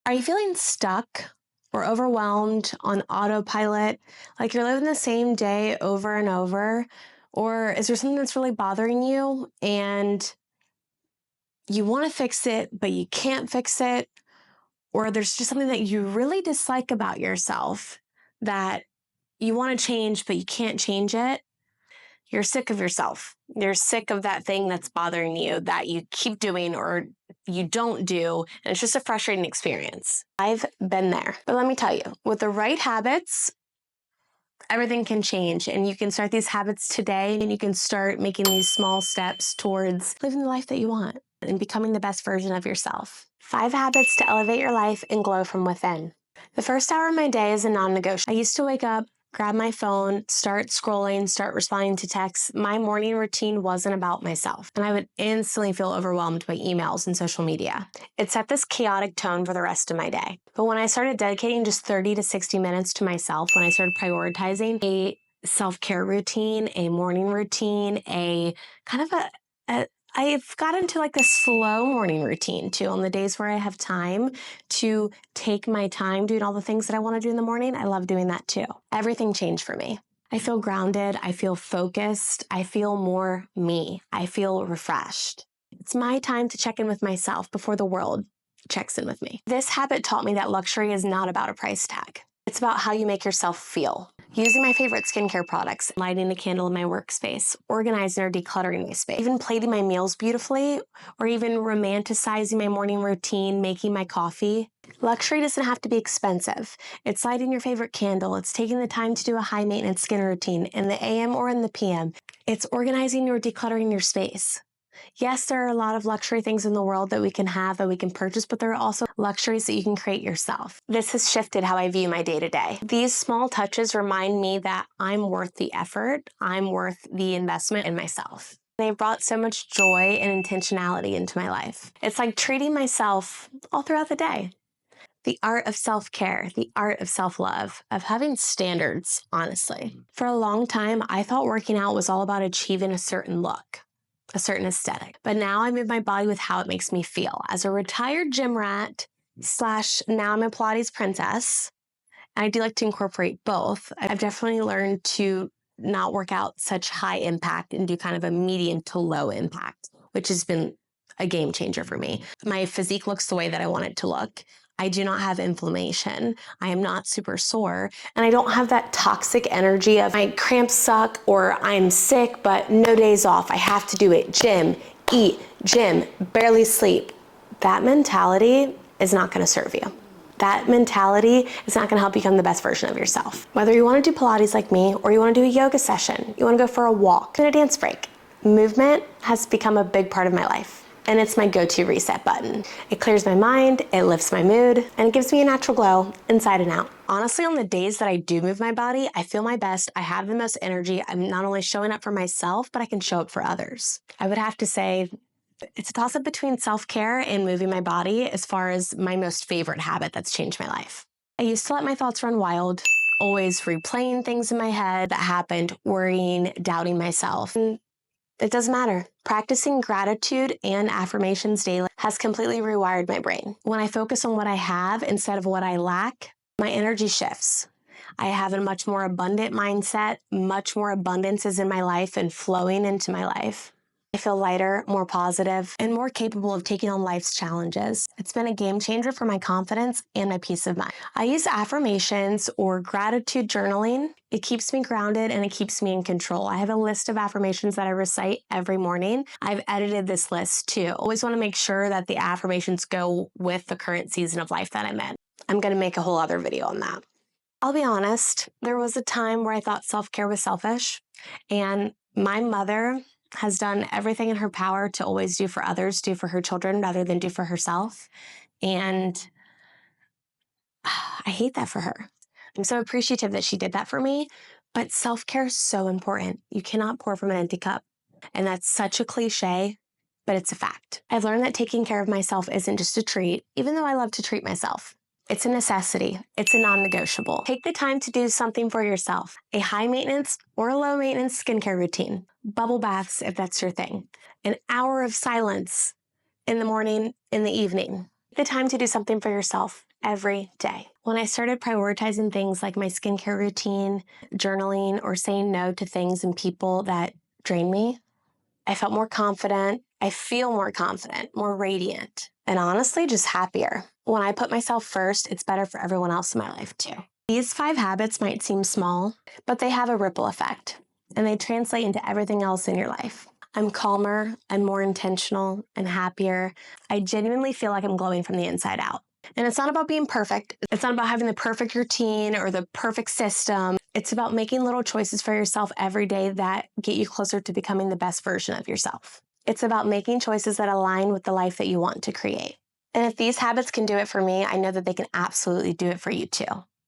Are you feeling stuck or overwhelmed on autopilot? Like you're living the same day over and over? Or is there something that's really bothering you and you want to fix it, but you can't fix it? Or there's just something that you really dislike about yourself that you want to change, but you can't change it? You're sick of yourself. You're sick of that thing that's bothering you that you keep doing or you don't do, and it's just a frustrating experience. I've been there. But let me tell you, with the right habits, everything can change, and you can start these habits today, and you can start making these small steps towards living the life that you want and becoming the best version of yourself. 5 habits to elevate your life and glow from within. The first hour of my day is a non-negotiable. I used to wake up, grab my phone, start scrolling, start responding to texts. My morning routine wasn't about myself, and I would instantly feel overwhelmed by emails and social media. It set this chaotic tone for the rest of my day. But when I started dedicating just 30 to 60 minutes to myself, when I started prioritizing a self-care routine, a morning routine, a kind of I've got into like this slow morning routine too. On the days where I have time to take my time doing all the things that I want to do in the morning, I love doing that too. Everything changed for me. I feel grounded. I feel focused. I feel more me. I feel refreshed. It's my time to check in with myself before the world checks in with me. This habit taught me that luxury is not about a price tag. It's about how you make yourself feel. Using my favorite skincare products, lighting a candle in my workspace, organizing or decluttering my space, even plating my meals beautifully, or even romanticizing my morning routine, making my coffee. Luxury doesn't have to be expensive. It's lighting your favorite candle. It's taking the time to do a high maintenance skin routine in the AM or in the PM. It's organizing or decluttering your space. Yes, there are a lot of luxury things in the world that we can have, that we can purchase, but there are also luxuries that you can create yourself. This has shifted how I view my day-to-day. These small touches remind me that I'm worth the effort, I'm worth the investment in myself. They've brought so much joy and intentionality into my life. It's like treating myself all throughout the day. The art of self-care, the art of self-love, of having standards, honestly. For a long time, I thought working out was all about achieving a certain look, a certain aesthetic. But now I move my body with how it makes me feel. As a retired gym rat / now I'm a Pilates princess, and I do like to incorporate both. I've definitely learned to not work out such high impact and do kind of a medium to low impact, which has been a game changer for me. My physique looks the way that I want it to look. I do not have inflammation. I am not super sore. And I don't have that toxic energy of my cramps suck or I'm sick, but no days off. I have to do it. Gym, eat, gym, barely sleep. That mentality is not going to serve you. That mentality is not going to help you become the best version of yourself. Whether you want to do Pilates like me or you want to do a yoga session, you want to go for a walk, and a dance break. Movement has become a big part of my life. And it's my go-to reset button. It clears my mind, it lifts my mood, and it gives me a natural glow inside and out. Honestly, on the days that I do move my body, I feel my best, I have the most energy, I'm not only showing up for myself, but I can show up for others. I would have to say it's a toss-up between self-care and moving my body as far as my most favorite habit that's changed my life. I used to let my thoughts run wild, always replaying things in my head that happened, worrying, doubting myself. And it doesn't matter. Practicing gratitude and affirmations daily has completely rewired my brain. When I focus on what I have instead of what I lack, my energy shifts. I have a much more abundant mindset, much more abundance is in my life and flowing into my life. I feel lighter, more positive, and more capable of taking on life's challenges. It's been a game changer for my confidence and my peace of mind. I use affirmations or gratitude journaling. It keeps me grounded and it keeps me in control. I have a list of affirmations that I recite every morning. I've edited this list too. Always want to make sure that the affirmations go with the current season of life that I'm in. I'm going to make a whole other video on that. I'll be honest, there was a time where I thought self-care was selfish, and my mother has done everything in her power to always do for others, do for her children rather than do for herself. And I hate that for her. I'm so appreciative that she did that for me, but self-care is so important. You cannot pour from an empty cup. And that's such a cliche, but it's a fact. I've learned that taking care of myself isn't just a treat, even though I love to treat myself. It's a necessity. It's a non-negotiable. Take the time to do something for yourself. A high maintenance or a low maintenance skincare routine. Bubble baths, if that's your thing. An hour of silence in the morning, in the evening. Take the time to do something for yourself every day. When I started prioritizing things like my skincare routine, journaling, or saying no to things and people that drain me, I felt more confident. I feel more confident, more radiant, and honestly, just happier. When I put myself first, it's better for everyone else in my life too. These 5 habits might seem small, but they have a ripple effect, and they translate into everything else in your life. I'm calmer, I'm more intentional, and happier. I genuinely feel like I'm glowing from the inside out. And it's not about being perfect. It's not about having the perfect routine or the perfect system. It's about making little choices for yourself every day that get you closer to becoming the best version of yourself. It's about making choices that align with the life that you want to create. And if these habits can do it for me, I know that they can absolutely do it for you too.